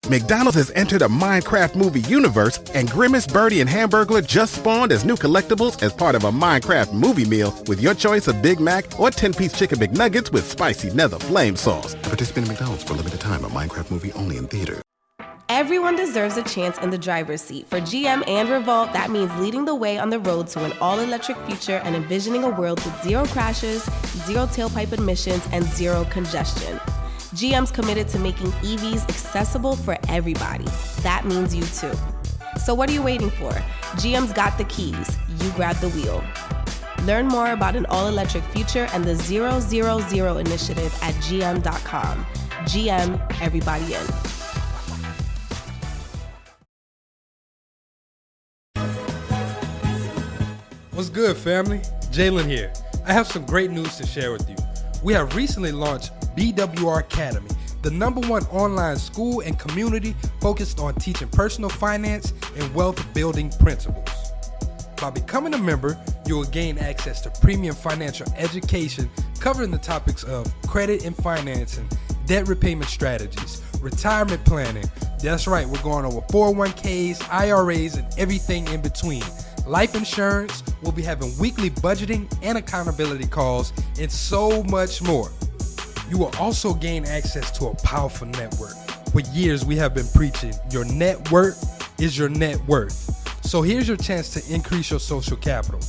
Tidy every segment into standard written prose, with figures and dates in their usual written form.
McDonald's has entered a Minecraft movie universe, and Grimace, Birdie, and Hamburglar just spawned as new collectibles as part of a Minecraft movie meal with your choice of Big Mac or 10-piece chicken McNuggets with spicy nether flame sauce. Participate in McDonald's for a limited time. A Minecraft movie only in theaters. Everyone deserves a chance in the driver's seat. For GM and Revolt, that means leading the way on the road to an all-electric future and envisioning a world with zero crashes, zero tailpipe emissions, and zero congestion. GM's committed to making EVs accessible for everybody. That means you too. So what are you waiting for? GM's got the keys. You grab the wheel. Learn more about an all-electric future and the 000 initiative at gm.com. GM, everybody in. What's good, family? Jalen here. I have some great news to share with you. We have recently launched BWR Academy, the #1 online school and community focused on teaching personal finance and wealth building principles. By becoming a member, you will gain access to premium financial education covering the topics of credit and financing, debt repayment strategies, retirement planning. That's right, we're going over 401ks, IRAs, and everything in between. Life insurance, we'll be having weekly budgeting and accountability calls, and so much more. You will also gain access to a powerful network. For years, we have been preaching, your net worth is your net worth. So here's your chance to increase your social capital.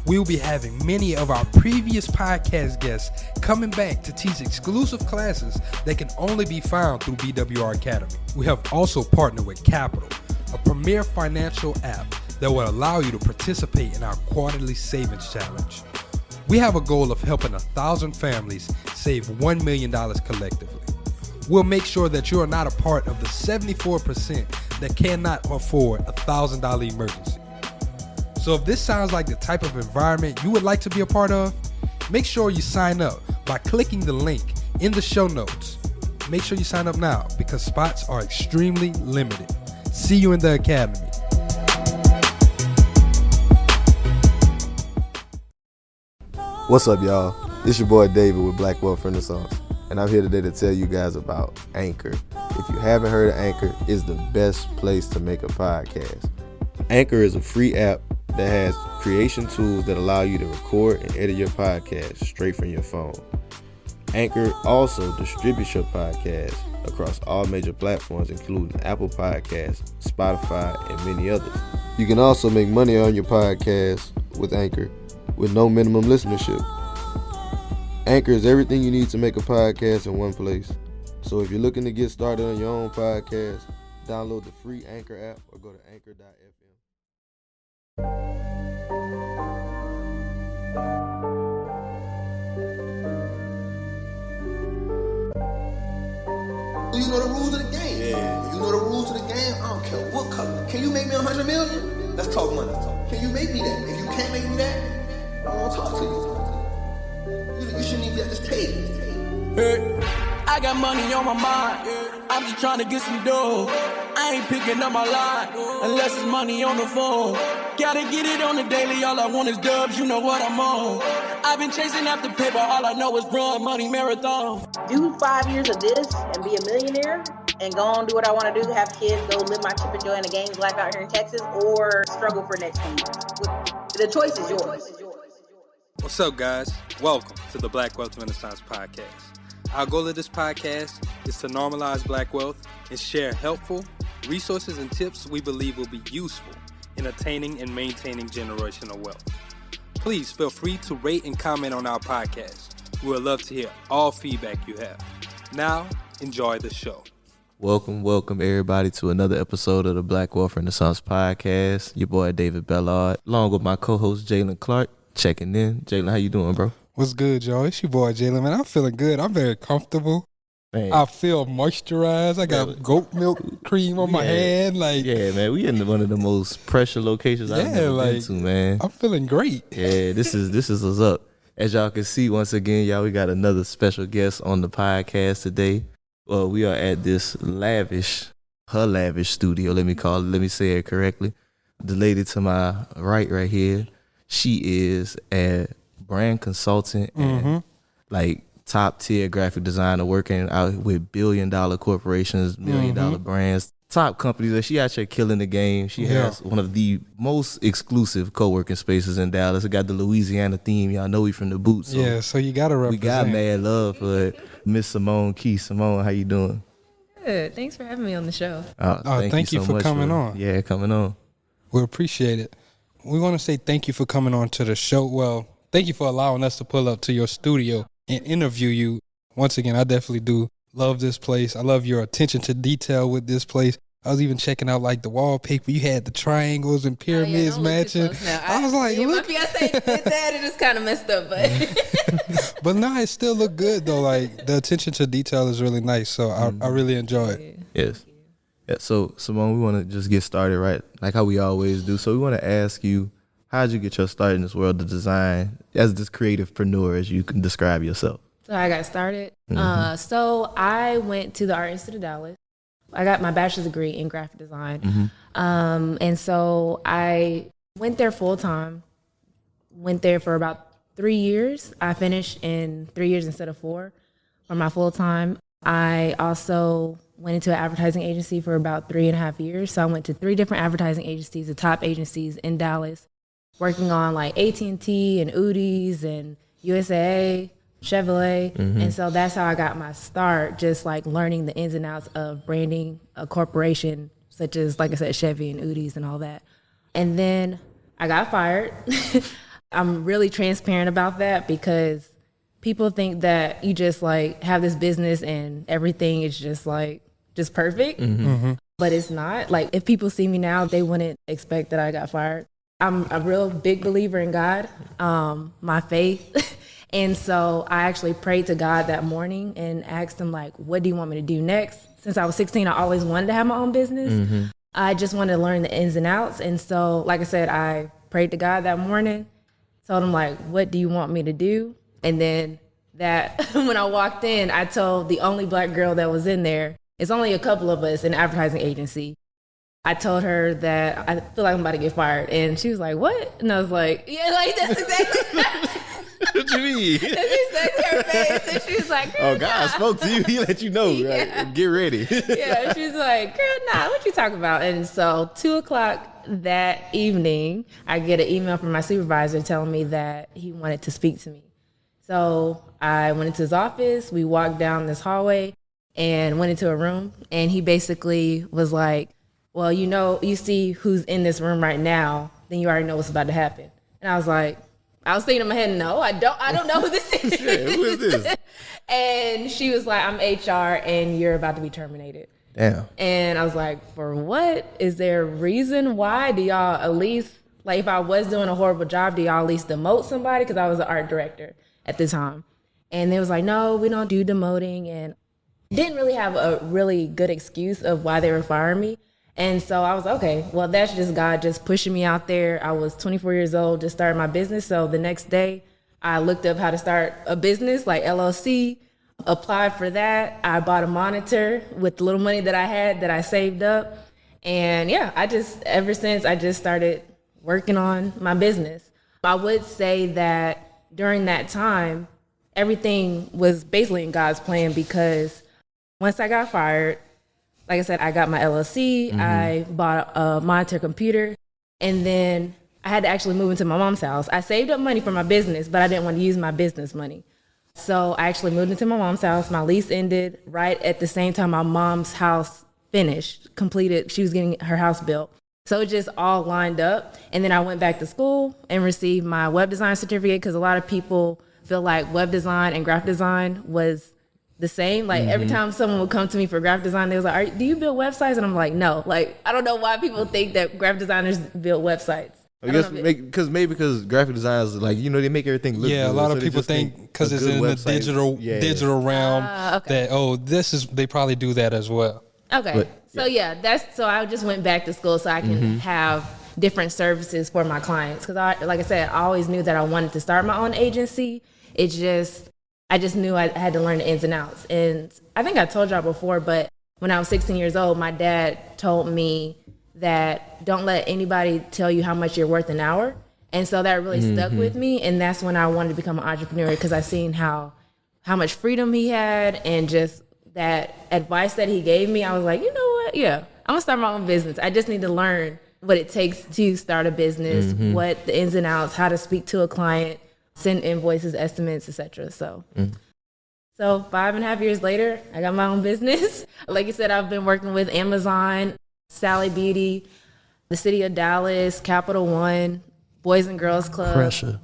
We will be having many of our previous podcast guests coming back to teach exclusive classes that can only be found through BWR Academy. We have also partnered with Capital, a premier financial app that will allow you to participate in our quarterly savings challenge. We have a goal of helping 1,000 families save $1 million collectively. We'll make sure that you are not a part of the 74% that cannot afford a $1,000 emergency. So if this sounds like the type of environment you would like to be a part of, make sure you sign up by clicking the link in the show notes. Make sure you sign up now because spots are extremely limited. See you in the academy. What's up, y'all? It's your boy David with Black Wealth Renaissance, and I'm here today to tell you guys about Anchor. If you haven't heard of Anchor, it's the best place to make a podcast. Anchor is a free app that has creation tools that allow you to record and edit your podcast straight from your phone. Anchor also distributes your podcast across all major platforms, including Apple Podcasts, Spotify, and many others. You can also make money on your podcast with Anchor with no minimum listenership. Anchor is everything you need to make a podcast in one place. So if you're looking to get started on your own podcast, download the free Anchor app or go to anchor.fm. You know the rules of the game. Yeah. When you know the rules of the game, I don't care what color. Can you make me 100 million? Let's talk money. Can you make me that? If you can't make me that, I don't want to talk to you. You shouldn't even be at this table. Hey, I got money on my mind. I'm just trying to get some dough. I ain't picking up my line unless it's money on the phone. Gotta get it on the daily. All I want is dubs. You know what I'm on. I've been chasing after paper. All I know is run money marathon. Do 5 years of this and be a millionaire and go on do what I want to do, have kids, go live my chip and joy in the games life out here in Texas, or struggle for the next 10 years. The choice is yours. What's up, guys? Welcome to the Black Wealth Renaissance Podcast. Our goal of this podcast is to normalize black wealth and share helpful resources and tips we believe will be useful in attaining and maintaining generational wealth. Please feel free to rate and comment on our podcast. We would love to hear all feedback you have. Now, enjoy the show. Welcome everybody to another episode of the Black Wealth Renaissance Podcast. Your boy David Bellard, along with my co-host Jalen Clark, checking in. Jalen, how you doing, bro? What's good, y'all? It's your boy Jalen, man. I'm feeling good. I'm very comfortable. Man. I feel moisturized. I got goat milk cream on my hand. Yeah, man. We in one of the most pressure locations I've ever been to, man. I'm feeling great. Yeah, this is what's up. As y'all can see, once again, y'all, we got another special guest on the podcast today. Well, we are at this lavish studio, let me say it correctly. The lady to my right here, she is a brand consultant and top tier graphic designer working out with billion-dollar corporations, million-dollar brands, top companies. And she out here killing the game. She has one of the most exclusive co-working spaces in Dallas. It got the Louisiana theme. Y'all know we from the Boots. So so you gotta represent. We got mad love for it. Miss Cimone Key. Cimone, how you doing? Good. Thanks for having me on the show. Thank you for coming on. Yeah, coming on. We appreciate it. We want to say thank you for coming on to the show. Well, thank you for allowing us to pull up to your studio and interview you. Once again, I definitely do love this place. I love your attention to detail with this place. I was even checking out like the wallpaper. You had the triangles and pyramids matching. I was like, look. My fiance did that and it's kind of messed up, but. But no, it still looked good though. Like the attention to detail is really nice. So I really enjoy it. Yes. Yeah, so Cimone, we want to just get started, right? Like how we always do. So we want to ask you, how did you get your start in this world of design as this creativepreneur, as you can describe yourself? So I got started. So I went to the Art Institute of Dallas. I got my bachelor's degree in graphic design. And so I went there full time, went there for about 3 years. I finished in 3 years instead of 4 for my full time. I also went into an advertising agency for about 3.5 years. So I went to 3 different advertising agencies, the top agencies in Dallas, working on like AT&T and Udi's and USA, Chevrolet. And so that's how I got my start, just like learning the ins and outs of branding a corporation such as, like I said, Chevy and Udi's and all that. And then I got fired. I'm really transparent about that because people think that you just like have this business and everything is just like just perfect, but it's not. Like if people see me now, they wouldn't expect that I got fired. I'm a real big believer in God, my faith. And so I actually prayed to God that morning and asked him like, what do you want me to do next? Since I was 16, I always wanted to have my own business. I just wanted to learn the ins and outs. And so, like I said, I prayed to God that morning, told him like, what do you want me to do? And then that when I walked in, I told the only Black girl that was in there, it's only a couple of us in the advertising agency. I told her that I feel like I'm about to get fired. And she was like, what? And I was like, yeah, like that's exactly What you mean? That's exactly her face. And she was like, girl, God spoke to you. He let you know, right? Get ready. Yeah, she's like, girl, nah, what you talking about? And so 2:00 that evening, I get an email from my supervisor telling me that he wanted to speak to me. So I went into his office. We walked down this hallway and went into a room. And he basically was like, well, you know, you see who's in this room right now, then you already know what's about to happen. And I was thinking in my head, no, I don't know who this is. Yeah, who is this? And she was like, I'm HR and you're about to be terminated. Damn. And I was like, for what? Is there a reason why? Do y'all at least, like if I was doing a horrible job, do y'all at least demote somebody? Because I was an art director at the time. And they was like, no, we don't do demoting. And didn't really have a really good excuse of why they were firing me. And so I was like, okay, well, that's just God just pushing me out there. I was 24 years old, just started my business. So the next day I looked up how to start a business like LLC, applied for that. I bought a monitor with the little money that I had that I saved up. And yeah, ever since I just started working on my business. I would say that during that time, everything was basically in God's plan because once I got fired, like I said, I got my LLC, I bought a monitor computer, and then I had to actually move into my mom's house. I saved up money for my business, but I didn't want to use my business money. So I actually moved into my mom's house. My lease ended right at the same time my mom's house finished, completed. She was getting her house built. So it just all lined up. And then I went back to school and received my web design certificate because a lot of people feel like web design and graphic design was the same. Like every time someone would come to me for graphic design, they was like, do you build websites? And I'm like, no. Like, I don't know why people think that graphic designers build websites. I guess because graphic designers, like, you know, they make everything look good. A lot of people think because it's in the digital realm that, they probably do that as well. Okay. So I just went back to school so I can have different services for my clients. Because like I said, I always knew that I wanted to start my own agency. I just knew I had to learn the ins and outs. And I think I told y'all before, but when I was 16 years old, my dad told me that don't let anybody tell you how much you're worth an hour. And so that really stuck with me. And that's when I wanted to become an entrepreneur because I seen how how much freedom he had, and just that advice that he gave me, I was like, you know what? Yeah, I'm gonna start my own business. I just need to learn what it takes to start a business, what the ins and outs, how to speak to a client, send invoices, estimates, etc. So 5.5 years later, I got my own business. Like you said, I've been working with Amazon, Sally Beauty, the City of Dallas, Capital One, Boys and Girls Club. Pressure.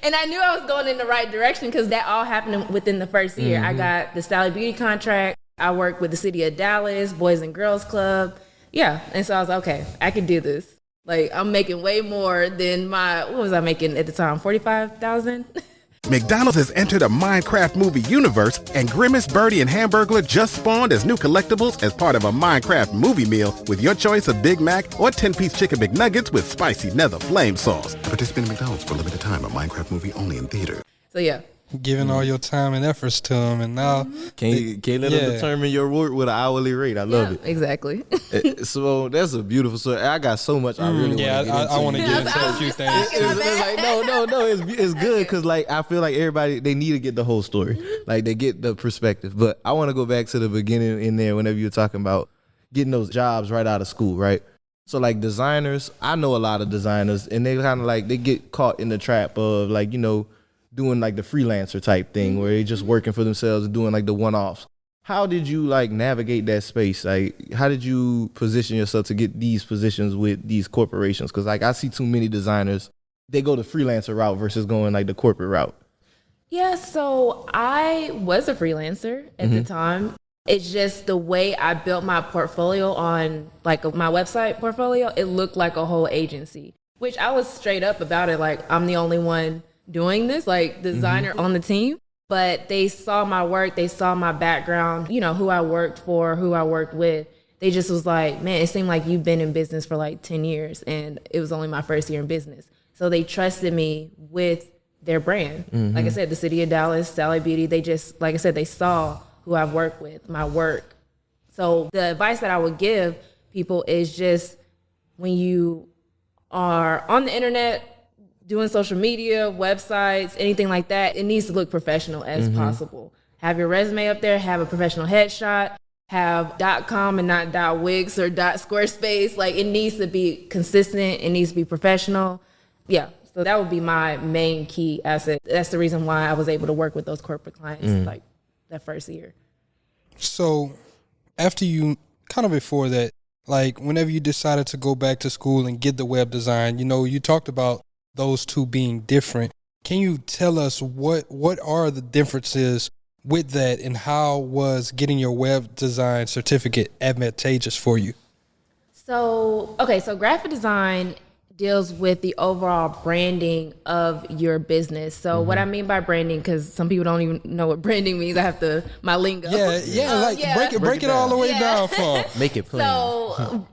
And I knew I was going in the right direction because that all happened within the first year. I got the Sally Beauty contract. I worked with the City of Dallas, Boys and Girls Club. Yeah. And so I was like, okay, I can do this. Like, I'm making way more than what was I making at the time? $45,000? McDonald's has entered a Minecraft movie universe, and Grimace, Birdie, and Hamburglar just spawned as new collectibles as part of a Minecraft movie meal with your choice of Big Mac or 10-piece chicken McNuggets with spicy nether flame sauce. Participate in McDonald's for a limited time. A Minecraft movie only in theater. So, yeah. Giving all your time and efforts to them, and now Can't let them determine your work with an hourly rate. I love it. Exactly. So that's a beautiful story. I got so much I really want to get into. I want to get into a few things. It's like no. It's good because like I feel like everybody they need to get the whole story, like they get the perspective. But I want to go back to the beginning in there whenever you're talking about getting those jobs right out of school, right? So like designers, I know a lot of designers, and they kind of like they get caught in the trap of like doing like the freelancer type thing where they're just working for themselves and doing like the one-offs. How did you like navigate that space? Like, how did you position yourself to get these positions with these corporations? Because like I see too many designers, they go the freelancer route versus going like the corporate route. Yeah, so I was a freelancer at the time. It's just the way I built my portfolio on like my website portfolio, it looked like a whole agency, which I was straight up about it. Like, I'm the only one doing this, like designer on the team. But they saw my work, they saw my background, who I worked for, who I worked with. They just was like, man, it seemed like you've been in business for like 10 years and it was only my first year in business. So they trusted me with their brand. Like I said, the City of Dallas, Sally Beauty, they just, like I said, they saw who I've worked with, my work. So the advice that I would give people is just when you are on the internet, doing social media, websites, anything like that, it needs to look professional as possible. Have your resume up there, have a professional headshot, have .com and not .wix or .squarespace. Like, it needs to be consistent, it needs to be professional. Yeah, so that would be my main key asset. That's the reason why I was able to work with those corporate clients like that first year. So after you, kind of before that, like whenever you decided to go back to school and get the web design, you talked about those two being different. Can you tell us what are the differences with that, and how was getting your web design certificate advantageous for you? So graphic design deals with the overall branding of your business. So what I mean by branding, because some people don't even know what branding means, I have to, my lingo. Break it all the way down for Make it plain. So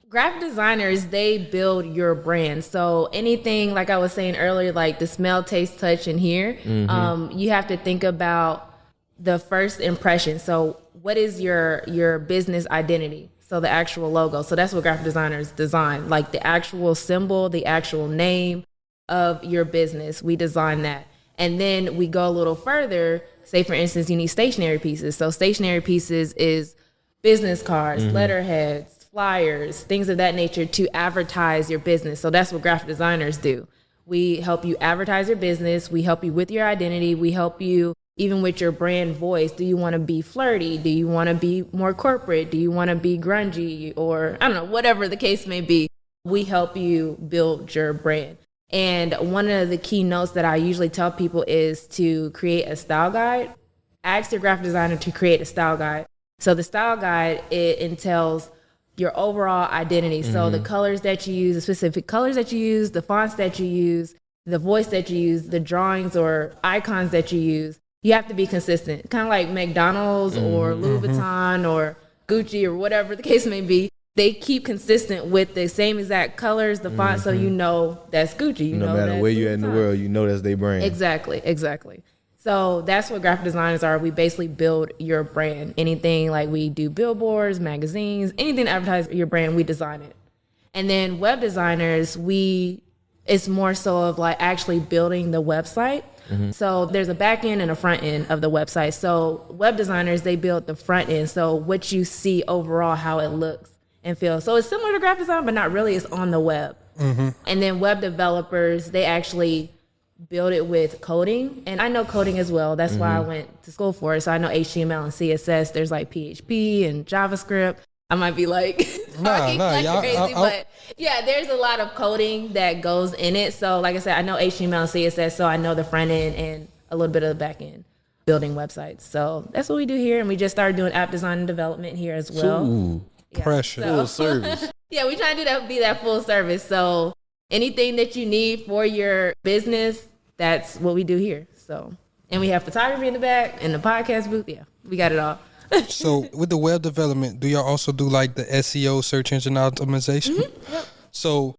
graphic designers, they build your brand. So anything, like I was saying earlier, like the smell, taste, touch, and hear, you have to think about the first impression. So what is your business identity? So the actual logo. So that's what graphic designers design, like the actual symbol, the actual name of your business. We design that. And then we go a little further. Say, for instance, you need stationery pieces. So stationery pieces is business cards, letterheads, flyers, things of that nature to advertise your business. So that's what graphic designers do. We help you advertise your business. We help you with your identity. We help you even with your brand voice. Do you want to be flirty? Do you want to be more corporate? Do you want to be grungy? Or I don't know, whatever the case may be. We help you build your brand. And one of the key notes that I usually tell people is to create a style guide. Ask your graphic designer to create a style guide. So the style guide, it entails your overall identity. So the colors that you use, the specific colors that you use, the fonts that you use, the voice that you use, the drawings or icons that you use. You have to be consistent, kind of like McDonald's or Louis Vuitton or Gucci or whatever the case may be. They keep consistent with the same exact colors, the font, so you know that's Gucci. No matter where you're in the world, you know that's their brand. Exactly. So that's what graphic designers are. We basically build your brand. Anything like we do billboards, magazines, anything to advertise your brand, we design it. And then web designers, we It's more so of like actually building the website. So there's a back end and a front end of the website. So web designers, they build the front end. So what you see overall, how it looks and feels. So it's similar to graphic design, but not really. It's on the web. And then web developers, they actually build it with coding. And I know coding as well. That's why I went to school for it. So I know HTML and CSS. There's like PHP and JavaScript. I might be like talking crazy, but yeah, there's a lot of coding that goes in it. So like I said, I know HTML and CSS, so I know the front end and a little bit of the back end, building websites. So that's what we do here, and we just started doing app design and development here as well. Pressure. Full service. Yeah, we try to do that, be that full service. So anything that you need for your business, that's what we do here. So, and we have photography in the back and the podcast booth. Yeah, we got it all. So with the web development, do y'all also do like the SEO, search engine optimization? Yep. So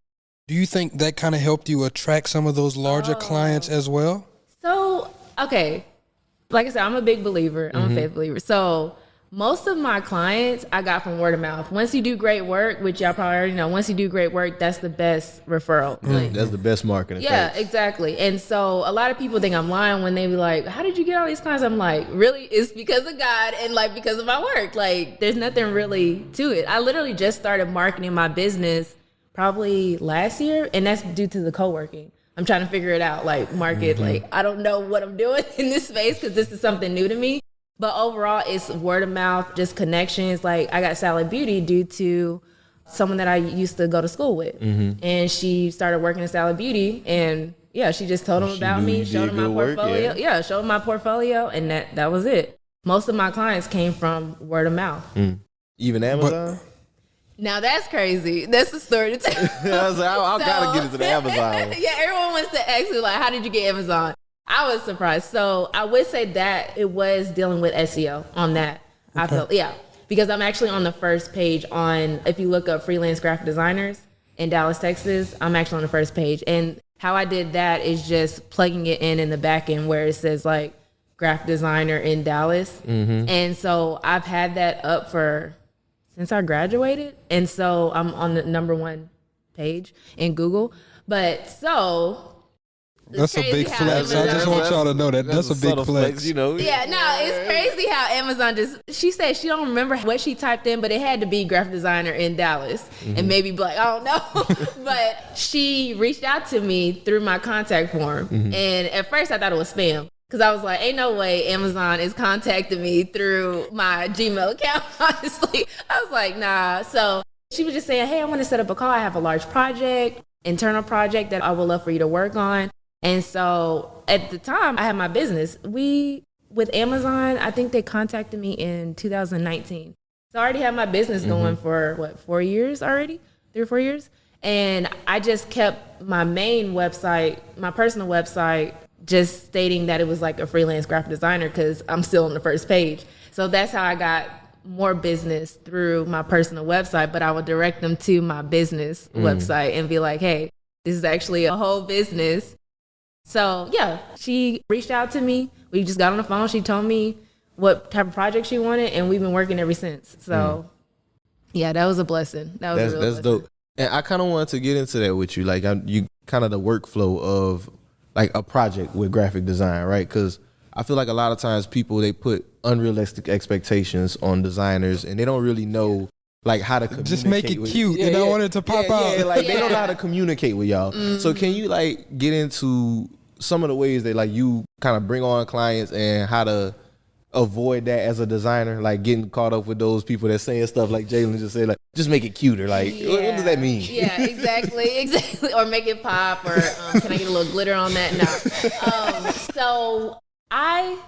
do you think that kind of helped you attract some of those larger clients as well? So, okay. Like I said, I'm a big believer. I'm a faith believer. So most of my clients I got from word of mouth. Once you do great work, which y'all probably already know, once you do great work, that's the best referral. Like, That's the best marketing. yeah, exactly. And so a lot of people think I'm lying when they be like, how did you get all these clients? I'm like, really? It's because of God and like because of my work. Like there's nothing really to it. I literally just started marketing my business probably last year, and that's due to the co-working. I'm trying to figure it out, like market. Like I don't know what I'm doing in this space because this is something new to me. But overall, it's word of mouth, just connections. Like I got Salad Beauty due to someone that I used to go to school with. And she started working at Salad Beauty. And yeah, she just told them about me, showed them my portfolio. Yeah, showed them my portfolio. And that was it. Most of my clients came from word of mouth. Even Amazon? Now that's crazy. That's the story to tell. I was like, I gotta get into the Amazon one. Yeah, everyone wants to ask me, like, how did you get Amazon? I was surprised. So I would say that it was dealing with SEO on that. I felt, because I'm actually on the first page on, if you look up freelance graphic designers in Dallas, Texas, I'm actually on the first page. And how I did that is just plugging it in the back end where it says like graphic designer in Dallas. And so I've had that up since I graduated. And so I'm on the #1 page in Google. But so that's a big flex. I just want y'all to know that that's a big flex. You know? Yeah, no, it's crazy how Amazon she said she don't remember what she typed in, but it had to be graphic designer in Dallas and maybe Black, I don't know. But she reached out to me through my contact form. And at first I thought it was spam because I was like, ain't no way Amazon is contacting me through my Gmail account, honestly. I was like, nah. So she was just saying, hey, I want to set up a call. I have a large project, internal project that I would love for you to work on. And so at the time I had my business. With Amazon, I think they contacted me in 2019. So I already had my business going for 4 years already, 3 or 4 years. And I just kept my main website, my personal website, just stating that it was like a freelance graphic designer because I'm still on the first page. So that's how I got more business through my personal website, but I would direct them to my business website and be like, hey, this is actually a whole business. So yeah, she reached out to me. We just got on the phone. She told me what type of project she wanted, and we've been working ever since. So yeah, that was a blessing. That's dope. And I kind of wanted to get into that with you, like you kind of the workflow of like a project with graphic design, right? Because I feel like a lot of times people, they put unrealistic expectations on designers, and they don't really know like how to communicate. Just make it cute, and I want it to pop out. Yeah, like they don't know how to communicate with y'all. So can you like get into some of the ways that like you kind of bring on clients and how to avoid that as a designer, like getting caught up with those people that saying stuff like Jalen just said, like just make it cuter. Like what does that mean? Yeah, exactly. Or make it pop, or can I get a little glitter on that? No. So I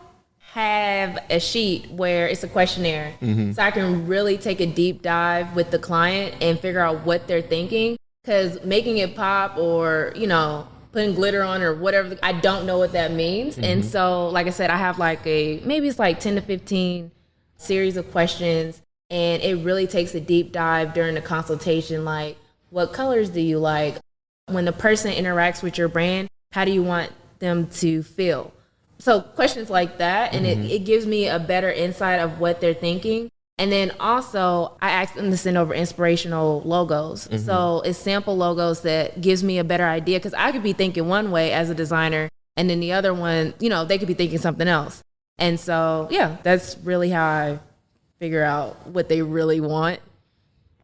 have a sheet where it's a questionnaire, so I can really take a deep dive with the client and figure out what they're thinking. Because making it pop, or putting glitter on or whatever, I don't know what that means. And so, like I said, I have like maybe it's like 10 to 15 series of questions, and it really takes a deep dive during the consultation. Like, what colors do you like? When the person interacts with your brand, how do you want them to feel? So questions like that, and it gives me a better insight of what they're thinking. And then also I asked them to send over inspirational logos. So it's sample logos that gives me a better idea, because I could be thinking one way as a designer, and then the other one, you know, they could be thinking something else. And so, yeah, that's really how I figure out what they really want.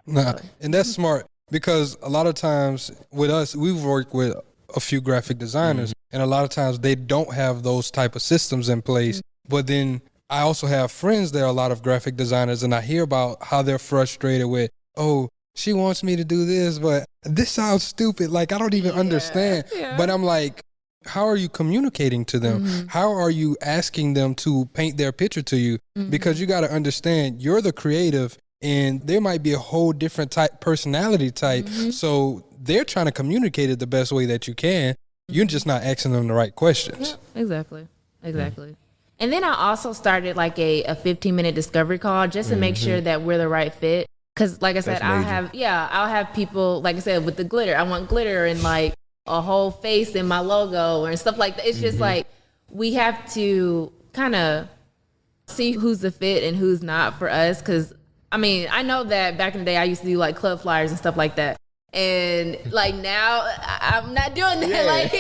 And that's smart, because a lot of times with us, we've worked with a few graphic designers, and a lot of times they don't have those type of systems in place. But then I also have friends that are a lot of graphic designers, and I hear about how they're frustrated with, oh, she wants me to do this, but this sounds stupid. Like, I don't even understand. But I'm like, how are you communicating to them? How are you asking them to paint their picture to you? Because you got to understand, you're the creative, and there might be a whole different personality type. So they're trying to communicate it the best way that you can. You're just not asking them the right questions. Yeah, exactly. And then I also started like a 15-minute discovery call just to make sure that we're the right fit. Because like I said, I'll have people, like I said, with the glitter. I want glitter and like a whole face in my logo and stuff like that. It's just like, we have to kind of see who's the fit and who's not for us. Because, I mean, I know that back in the day, I used to do like club flyers and stuff like that. And like now, I'm not doing that.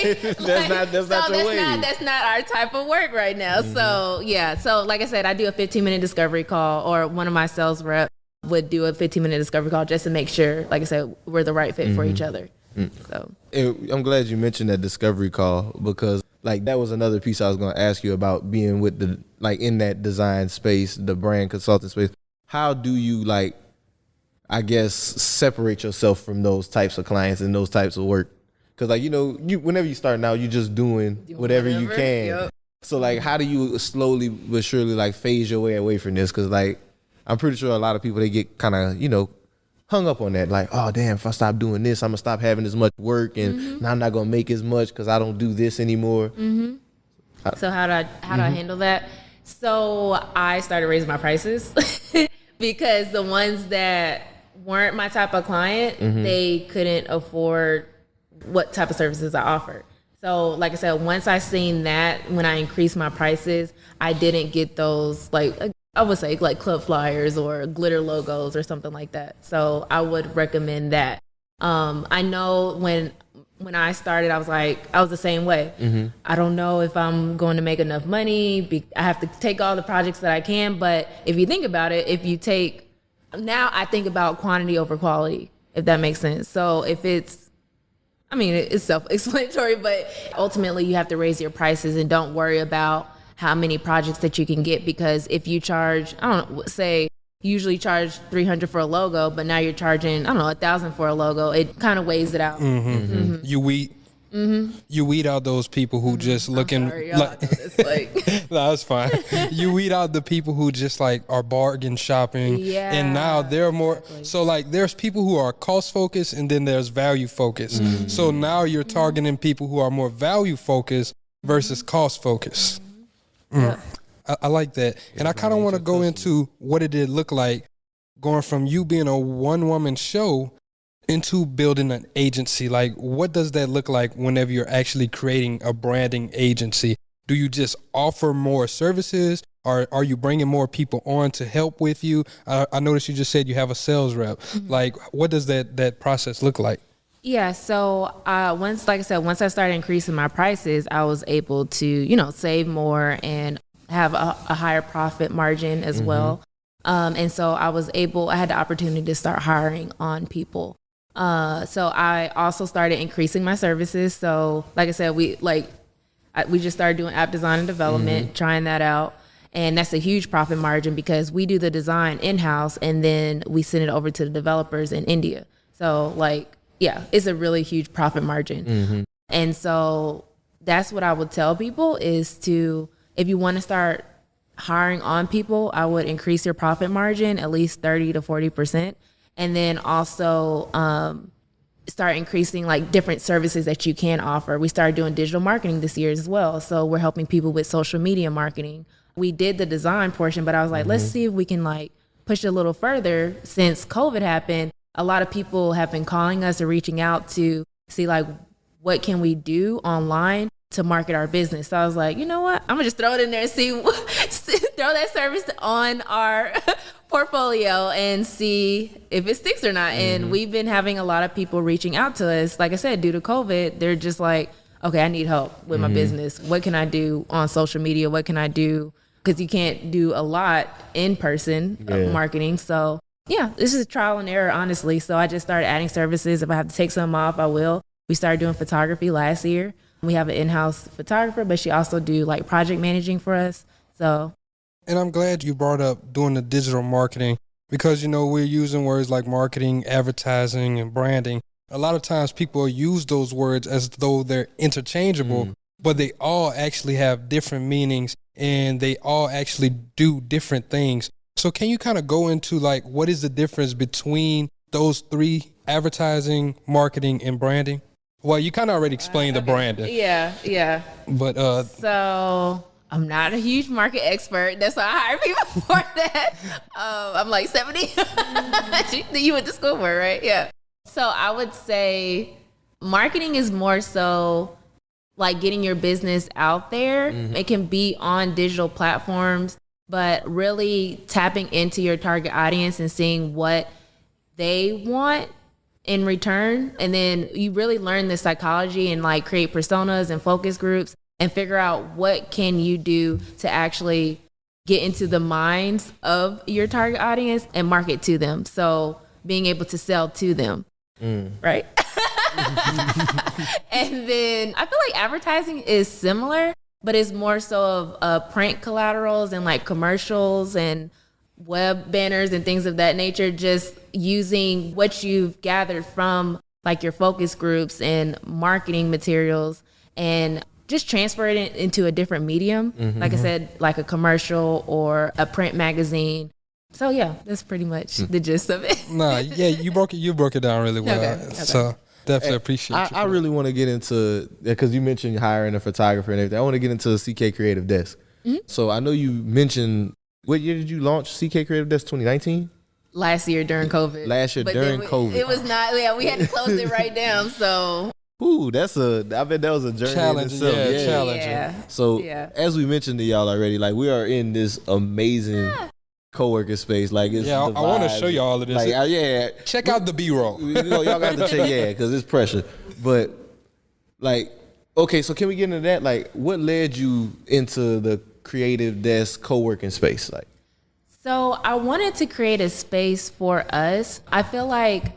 That's not our type of work right now. So like I said, I do a 15-minute discovery call, or one of my sales rep would do a 15-minute discovery call just to make sure, like I said, we're the right fit for each other. So I'm glad you mentioned that discovery call, because like that was another piece I was going to ask you about, being with the, like, in that design space, the brand consulting space. How do you, like, I guess, separate yourself from those types of clients and those types of work? Because, like, you know, whenever you start out, you're just doing whatever you can. Yep. So, like, how do you slowly but surely, like, phase your way away from this? Because, like, I'm pretty sure a lot of people, they get kind of, you know, hung up on that. Like, oh, damn, if I stop doing this, I'm going to stop having as much work, and now I'm not going to make as much because I don't do this anymore. So how do I handle that? So I started raising my prices because the ones that weren't my type of client, they couldn't afford what type of services I offered. So like I said, once I seen that, when I increased my prices, I didn't get those, like, I would say like club flyers or glitter logos or something like that. So I would recommend that. I know when I started, I was the same way. I don't know if I'm going to make enough money. I have to take all the projects that I can. But if you think about it, now I think about quantity over quality, if that makes sense. So if it's self-explanatory, but ultimately you have to raise your prices and don't worry about how many projects that you can get. Because if you charge, I don't know, say you usually charge $300 for a logo, but now you're charging, I don't know, $1,000 for a logo, it kind of weighs it out. You weed out those people who just looking. Sorry, like, No, that's fine. You weed out the people who just like are bargain shopping, and now they're more. So like, there's people who are cost focused, and then there's value focused. So now you're targeting people who are more value focused versus cost focused. I like that, and I kind of want to go into what it did look like going from you being a one-woman show into building an agency. Like, what does that look like whenever you're actually creating a branding agency? Do you just offer more services, or are you bringing more people on to help with you? I noticed you just said you have a sales rep. Like, what does that process look like? Yeah, so once I started increasing my prices, I was able to, save more and have a higher profit margin as well. And so I had the opportunity to start hiring on people. So I also started increasing my services. So like I said, we just started doing app design and development, trying that out. And that's a huge profit margin because we do the design in-house and then we send it over to the developers in India. So it's a really huge profit margin. And so that's what I would tell people is if you want to start hiring on people, I would increase your profit margin at least 30 to 40%. And then also start increasing like different services that you can offer. We started doing digital marketing this year as well. So we're helping people with social media marketing. We did the design portion, but I was like, let's see if we can like push it a little further. Since COVID happened, a lot of people have been calling us or reaching out to see like, what can we do online to market our business? So I was like, you know what? I'm gonna just throw it in there and throw that service on our portfolio and see if it sticks or not. And we've been having a lot of people reaching out to us. Like I said, due to COVID, they're just like, okay, I need help with my business. What can I do on social media? What can I do? Because you can't do a lot in person of marketing. So yeah, this is trial and error, honestly. So I just started adding services. If I have to take some off, I will. We started doing photography last year. We have an in-house photographer, but she also do like project managing for us. So. And I'm glad you brought up doing the digital marketing because, you know, we're using words like marketing, advertising, and branding. A lot of times people use those words as though they're interchangeable, but they all actually have different meanings and they all actually do different things. So can you kind of go into like, what is the difference between those three: advertising, marketing, and branding? Well, you kind of already explained the branding. Yeah. But so I'm not a huge market expert. That's why I hire people for that. I'm like 70. You went to school for it, right? Yeah. So I would say marketing is more so like getting your business out there. It can be on digital platforms, but really tapping into your target audience and seeing what they want in return. And then you really learn the psychology and like create personas and focus groups and figure out what can you do to actually get into the minds of your target audience and market to them. So being able to sell to them, right? And then I feel like advertising is similar, but it's more so of print collaterals and like commercials and web banners and things of that nature, just using what you've gathered from like your focus groups and marketing materials and just transfer it into a different medium. Like I said, like a commercial or a print magazine. So yeah, that's pretty much the gist of it. You broke it down really well. Okay. So definitely appreciate you. I really want to get into, because you mentioned hiring a photographer and everything. I want to get into CK Creative Desk. So I know you mentioned, what year did you launch CK Creative Desk? 2019? Last year during COVID. COVID. It was not, we had to close it right down, so. Ooh, I bet that was a journey challenging. in itself. Challenging. Yeah. So as we mentioned to y'all already, like we are in this amazing co-working space. Like it's I want to show you all of this. Like, check out the B-roll. Y'all got to check, because it's pressure. But like, okay, so can we get into that? Like, what led you into the Creative Desk co-working space? Like, so I wanted to create a space for us. I feel like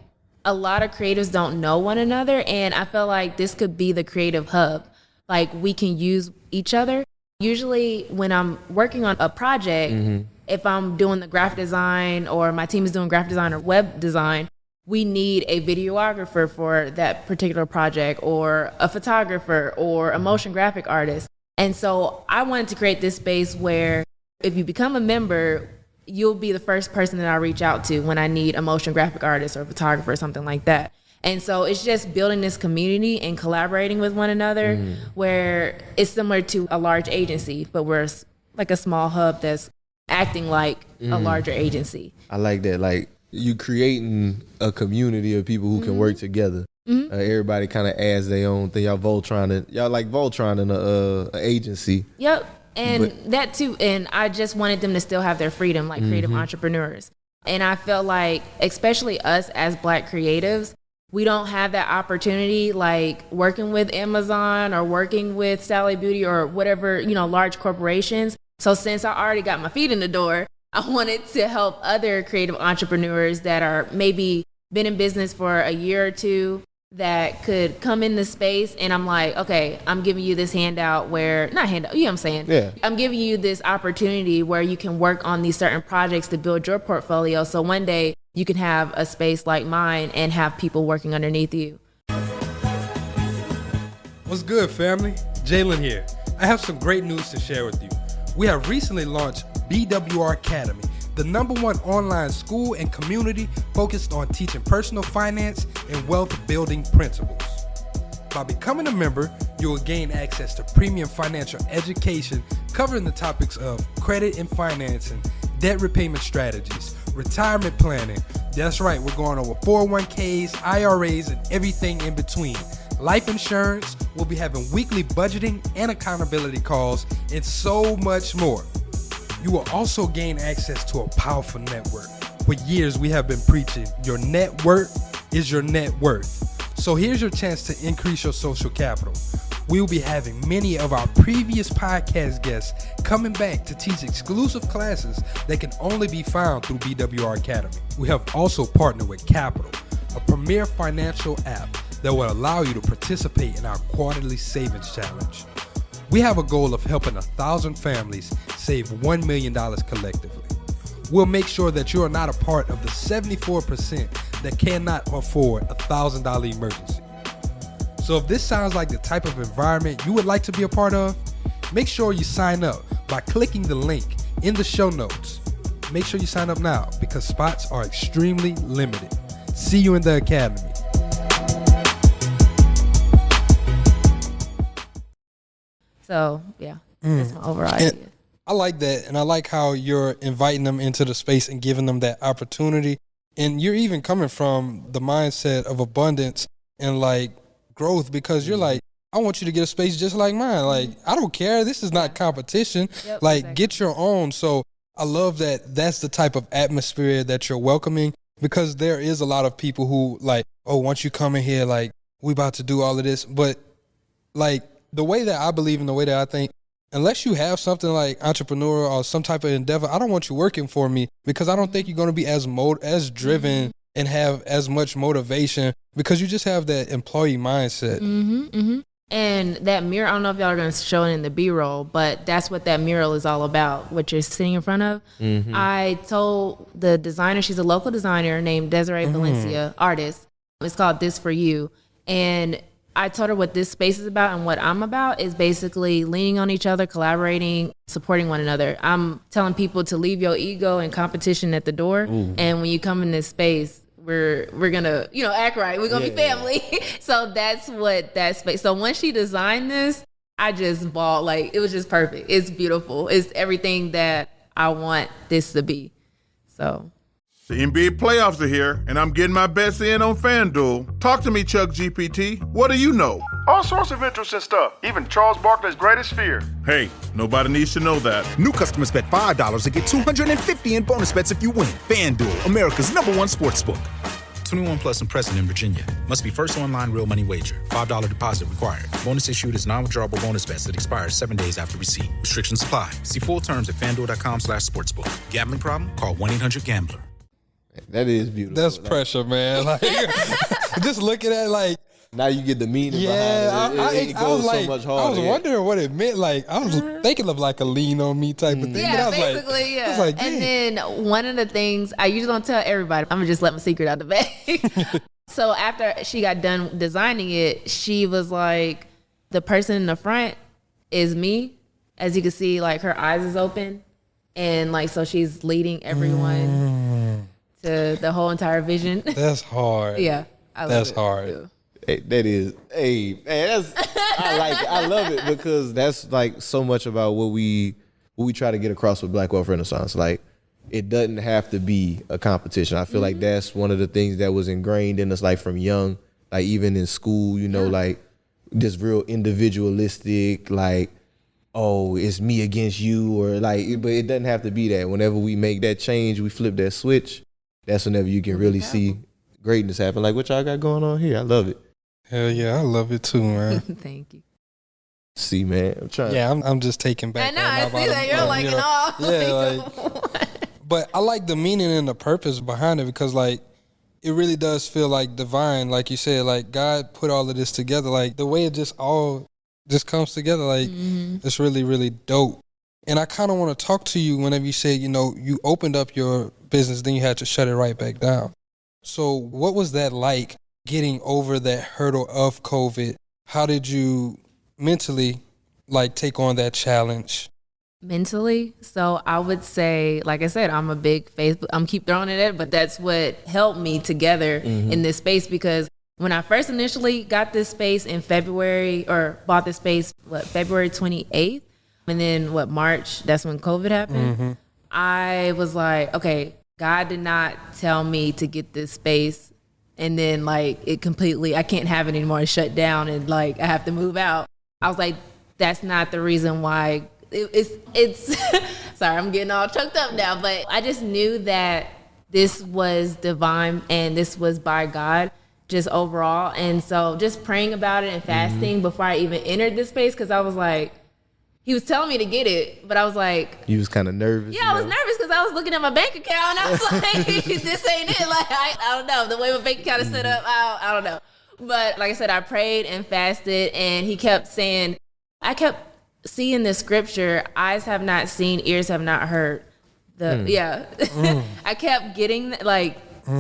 a lot of creatives don't know one another, and I feel like this could be the creative hub. Like we can use each other. Usually when I'm working on a project, if I'm doing the graphic design or my team is doing graphic design or web design, we need a videographer for that particular project or a photographer or a motion graphic artist. And so I wanted to create this space where if you become a member, you'll be the first person that I reach out to when I need a motion graphic artist or a photographer or something like that. And so it's just building this community and collaborating with one another where it's similar to a large agency, but we're like a small hub that's acting like a larger agency. I like that. Like you creating a community of people who can work together. Everybody kind of adds their own thing. Y'all like Voltron in a agency. Yep. And that too, and I just wanted them to still have their freedom, like creative entrepreneurs. And I felt like, especially us as Black creatives, we don't have that opportunity, like working with Amazon or working with Sally Beauty or whatever, large corporations. So since I already got my feet in the door, I wanted to help other creative entrepreneurs that are maybe been in business for a year or two that could come in the space, and I'm like, okay, I'm giving you this handout where, not handout, you know what I'm saying? Yeah. I'm giving you this opportunity where you can work on these certain projects to build your portfolio. So one day you can have a space like mine and have people working underneath you. What's good, family? Jalen here. I have some great news to share with you. We have recently launched BWR Academy, the #1 online school and community focused on teaching personal finance and wealth building principles. By becoming a member, you will gain access to premium financial education covering the topics of credit and financing, debt repayment strategies, retirement planning. That's right, we're going over 401ks, IRAs, and everything in between. Life insurance, we'll be having weekly budgeting and accountability calls, and so much more. You will also gain access to a powerful network. For years, we have been preaching, your net worth is your net worth. So here's your chance to increase your social capital. We will be having many of our previous podcast guests coming back to teach exclusive classes that can only be found through BWR Academy. We have also partnered with Capital, a premier financial app that will allow you to participate in our quarterly savings challenge. We have a goal of helping 1,000 families save $1 million collectively. We'll make sure that you are not a part of the 74% that cannot afford a $1,000 emergency. So if this sounds like the type of environment you would like to be a part of, make sure you sign up by clicking the link in the show notes. Make sure you sign up now because spots are extremely limited. See you in the academy. So, yeah, that's my overall idea. I like that, and I like how you're inviting them into the space and giving them that opportunity. And you're even coming from the mindset of abundance and like growth, because you're like, I want you to get a space just like mine. Like, I don't care. This is not competition. Yep, like, exactly. Get your own. So I love that that's the type of atmosphere that you're welcoming, because there is a lot of people who like, oh, once you come in here, like, we about to do all of this. But like, the way that I believe and the way that I think, unless you have something like entrepreneur or some type of endeavor, I don't want you working for me, because I don't think you're going to be as driven and have as much motivation, because you just have that employee mindset. And that mural, I don't know if y'all are going to show it in the B-roll, but that's what that mural is all about, what you're sitting in front of. I told the designer, she's a local designer named Desiree Valencia, artist. It's called This For You. And I told her what this space is about, and what I'm about is basically leaning on each other, collaborating, supporting one another. I'm telling people to leave your ego and competition at the door. And when you come in this space, we're gonna, act right. We're gonna be family. So that's what that space. So once she designed this, I just bawled. Like, it was just perfect. It's beautiful. It's everything that I want this to be. So. The NBA playoffs are here, and I'm getting my bets in on FanDuel. Talk to me, Chuck GPT. What do you know? All sorts of interesting stuff. Even Charles Barkley's greatest fear. Hey, nobody needs to know that. New customers bet $5 and get $250 in bonus bets if you win. FanDuel, America's #1 sportsbook. 21 plus and present in Virginia. Must be first online real money wager. $5 deposit required. Bonus issued is non-withdrawable bonus bets that expires 7 days after receipt. Restrictions apply. See full terms at FanDuel.com/sportsbook. Gambling problem? Call 1-800-GAMBLER. That is beautiful. That's pressure, man. Like, just looking at like, now you get the meaning behind it. It goes so much harder. I was wondering what it meant. Like, I was thinking of like a lean on me type of thing. Yeah, but I was basically, yeah. I was like, and then one of the things I usually don't tell everybody, I'm gonna just let my secret out the bag. So after she got done designing it, she was like, the person in the front is me. As you can see, like, her eyes is open, and like, so she's leading everyone to the whole entire vision. That's hard. Yeah, I love that's it. hard. Yeah. Hey, that is, hey, man, I like it. I love it, because that's like so much about what we try to get across with Black Wealth Renaissance. Like, it doesn't have to be a competition. I feel like that's one of the things that was ingrained in us, like, from young, like, even in school, like, just real individualistic, like, oh, it's me against you, or like, but it doesn't have to be that. Whenever we make that change, we flip that switch, that's whenever you can really see greatness happen. Like what y'all got going on here. I love it. Hell yeah, I love it too, man. Thank you. See, man, I'm trying. Yeah, I'm just taking back. I know, I see that. You're like, yeah, like, but I like the meaning and the purpose behind it, because like, it really does feel like divine, like you said, like God put all of this together, like the way it just all just comes together, like it's really, really dope. And I kind of want to talk to you whenever you say, you opened up your business, then you had to shut it right back down. So what was that like, getting over that hurdle of COVID? How did you mentally like take on that challenge? Mentally, so I would say, like I said, I'm a big Facebook, I'm keep throwing it at, but that's what helped me together in this space, because when I first initially got this space in February, or bought this space, February 28th, and then March, that's when COVID happened. I was like, okay, God did not tell me to get this space, and then like it completely, I can't have it anymore, it's shut down, and like I have to move out. I was like, that's not the reason why. It's Sorry, I'm getting all choked up now. But I just knew that this was divine and this was by God, just overall. And so just praying about it and fasting before I even entered this space, because I was like, he was telling me to get it, but I was like... You was kind of nervous? Yeah, I was nervous because I was looking at my bank account and I was like, this ain't it. Like, I don't know. The way my bank account is set up, I don't know. But like I said, I prayed and fasted, and he kept saying, I kept seeing this scripture, eyes have not seen, ears have not heard. I kept getting,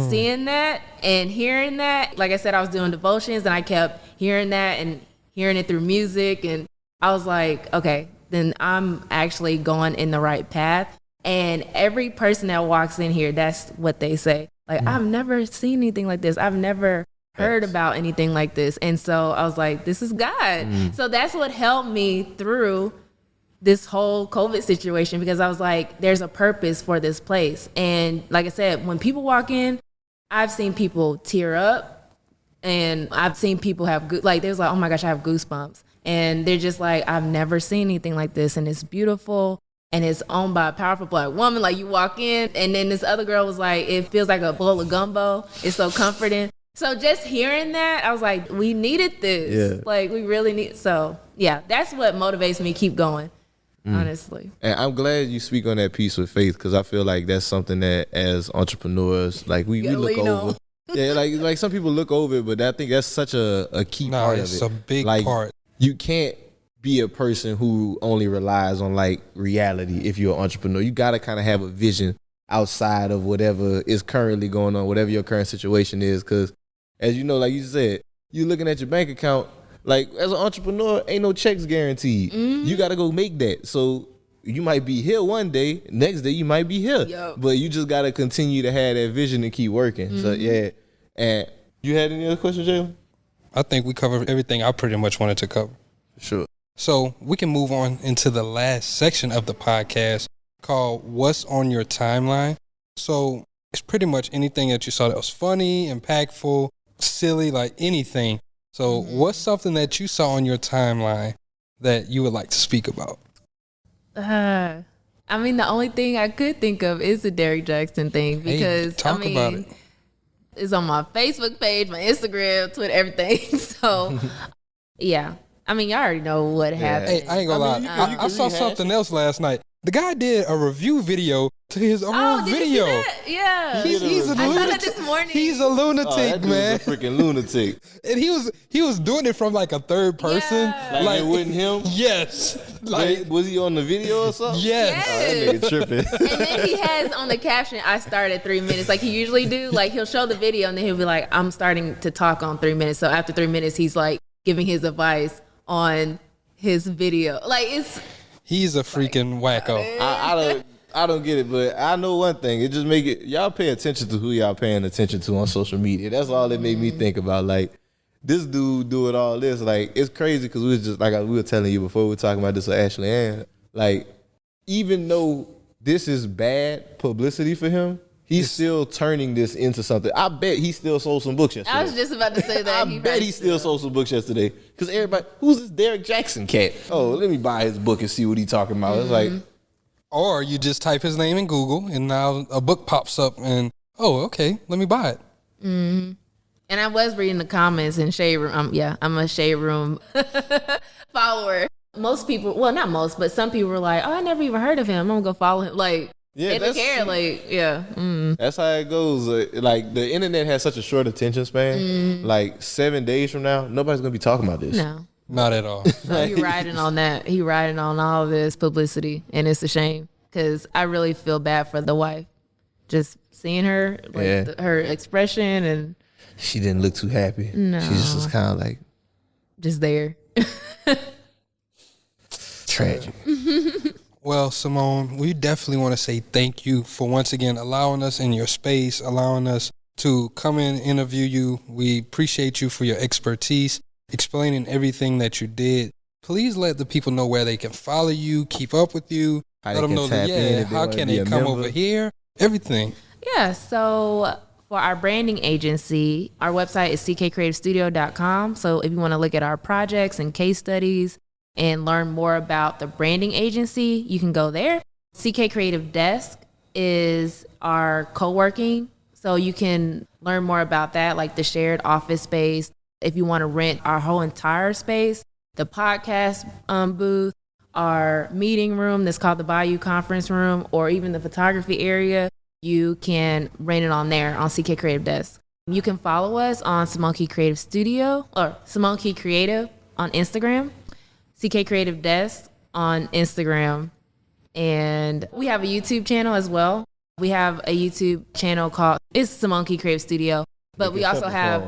seeing that and hearing that. Like I said, I was doing devotions, and I kept hearing that and hearing it through music, and I was like, okay, then I'm actually going in the right path. And every person that walks in here, that's what they say. Like, I've never seen anything like this. I've never heard about anything like this. And so I was like, this is God. So that's what helped me through this whole COVID situation, because I was like, there's a purpose for this place. And like I said, when people walk in, I've seen people tear up, and I've seen people have there's like, oh my gosh, I have goosebumps. And they're just like, I've never seen anything like this. And it's beautiful. And it's owned by a powerful black woman. Like, you walk in, and then this other girl was like, it feels like a bowl of gumbo. It's so comforting. So just hearing that, I was like, we needed this. Yeah. Like, we really need. So yeah, that's what motivates me to keep going, honestly. And I'm glad you speak on that piece with faith, because I feel like that's something that as entrepreneurs, like we look over. Yeah, like some people look over it, but I think that's such a key part of it. It's a big part. You can't be a person who only relies on like reality if you're an entrepreneur. You got to kind of have a vision outside of whatever is currently going on, whatever your current situation is. Because as you know, like you said, you're looking at your bank account. Like, as an entrepreneur, ain't no checks guaranteed. You got to go make that. So you might be here one day, next day you might be here. Yep. But you just got to continue to have that vision and keep working. So yeah. And you had any other questions, Jalen? I think we covered everything I pretty much wanted to cover. Sure. So we can move on into the last section of the podcast called What's on Your Timeline. So it's pretty much anything that you saw that was funny, impactful, silly, like anything. So what's something that you saw on your timeline that you would like to speak about? I mean, the only thing I could think of is the Derrick Jackson thing, because talk about it. It's on my Facebook page, my Instagram, Twitter, everything. So yeah. I mean, y'all already know what happened. Hey, I ain't gonna lie. I saw something else last night. The guy did a review video to his own video. You see that? Yeah. He's a lunatic. I saw that this morning. He's a lunatic, man. A freaking lunatic. And he was doing it from like a third person. Yeah. Like it wasn't him? Yes. Like, was he on the video or something? Yes. Oh, that nigga tripping. And then he has on the caption, I start at 3 minutes, like he usually do. Like, he'll show the video and then he'll be like, I'm starting to talk on 3 minutes. So after 3 minutes, he's like giving his advice on his video. Like, he's a freaking wacko. I don't get it, but I know one thing. It just make it, y'all pay attention to who y'all paying attention to on social media. That's all it made me think about. Like, this dude doing all this, like, it's crazy, because we was just, like we were telling you before, we were talking about this with Ashley Ann. Like, even though this is bad publicity for him, he's still turning this into something. I bet he still sold some books yesterday. I was just about to say that. I bet he still sold some books yesterday. Because everybody, who's this Derrick Jackson cat? Oh, let me buy his book and see what he's talking about. It's like... Or you just type his name in Google, and now a book pops up, and, oh, okay, let me buy it. Mm-hmm. And I was reading the comments in Shade Room. I'm a Shade Room follower. Most people, well, not most, but some people were like, oh, I never even heard of him. I'm going to go follow him. Like, they don't care. Like, yeah. That's how it goes. Like, the internet has such a short attention span. Like, 7 days from now, nobody's going to be talking about this. No. Not at all. So he riding on that. He riding on all of this publicity, and it's a shame, because I really feel bad for the wife. Just seeing her, like her expression, and she didn't look too happy. No, she just was kind of like just there. Tragic. Well, Cimone, we definitely want to say thank you for once again allowing us in your space, allowing us to come in and interview you. We appreciate you for your expertise, explaining everything that you did. Please let the people know where they can follow you, keep up with you, let them know how can they come over here, everything. Yeah, so for our branding agency, our website is ckcreativestudio.com. So if you want to look at our projects and case studies and learn more about the branding agency, you can go there. CK Creative Desk is our co-working. So you can learn more about that, like the shared office space. If you want to rent our whole entire space, the podcast booth, our meeting room that's called the Bayou Conference Room, or even the photography area, you can rent it on there on CK Creative Desk. You can follow us on Cimone Creative Studio or Cimone Creative on Instagram, CK Creative Desk on Instagram. And we have a YouTube channel as well. We have a YouTube channel called, it's Cimone Creative Studio, but we also have,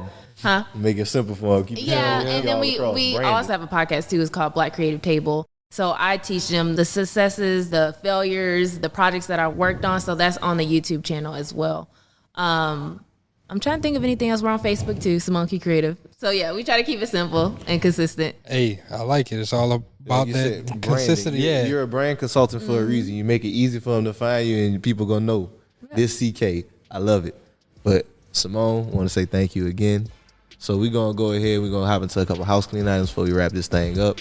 Make it simple for them. And then we also have a podcast too. It's called Black Creative Table. So I teach them the successes, the failures, the projects that I worked on. So that's on the YouTube channel as well. I'm trying to think of anything else. We're on Facebook too, Cimone Creative. So yeah, we try to keep it simple and consistent. Hey, I like it. It's all about that consistency. Yeah, you're a brand consultant for a reason. You make it easy for them to find you, and people gonna know this CK. I love it. But Cimone, want to say thank you again. So we're gonna go ahead. We're gonna hop into a couple house cleaning items before we wrap this thing up.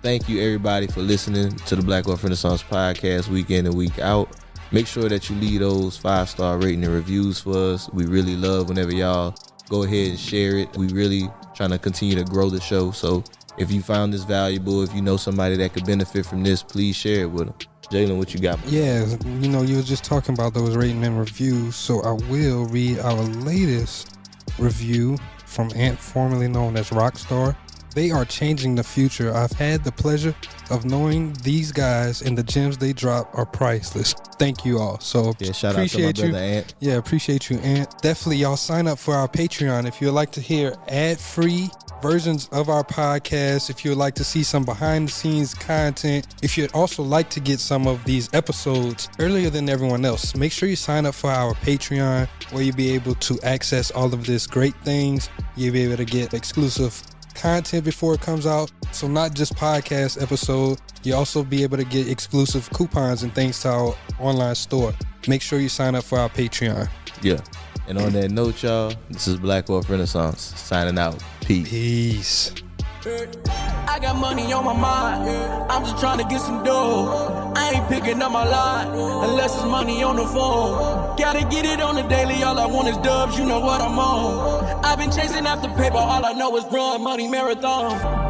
Thank you everybody for listening to the Black Wealth Renaissance podcast week in and week out. Make sure that you leave those 5-star rating and reviews for us. We really love whenever y'all go ahead and share it. We really trying to continue to grow the show. So if you found this valuable, if you know somebody that could benefit from this, please share it with them. Jalen, what you got? Yeah, you were just talking about those rating and reviews. So I will read our latest review from Ant, formerly known as Rockstar. They are changing the future. I've had the pleasure of knowing these guys, and the gems they drop are priceless. Thank you all. So shout out to my brother Ant. Yeah, appreciate you, Ant. Definitely, y'all sign up for our Patreon if you'd like to hear ad-free versions of our podcast, if you'd like to see some behind-the-scenes content, if you'd also like to get some of these episodes earlier than everyone else, make sure you sign up for our Patreon, where you'll be able to access all of this great things. You'll be able to get exclusive content before it comes out. So not just podcast episode, you also be able to get exclusive coupons and things to our online store. Make sure you sign up for our Patreon. Yeah. And on that note, y'all, this is Black Wealth Renaissance signing out. Peace. I got money on my mind. I'm just trying to get some dough. I ain't picking up my line unless it's money on the phone. Gotta get it on the daily. All I want is dubs. You know what I'm on. I've been chasing after paper. All I know is run money marathon.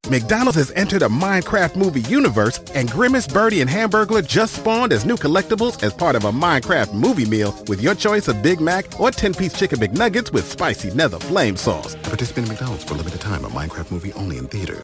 McDonald's has entered a Minecraft movie universe, and Grimace, Birdie, and Hamburglar just spawned as new collectibles as part of a Minecraft movie meal with your choice of Big Mac or 10-piece chicken McNuggets with spicy nether flame sauce. Participate in McDonald's for a limited time. A Minecraft movie only in theaters.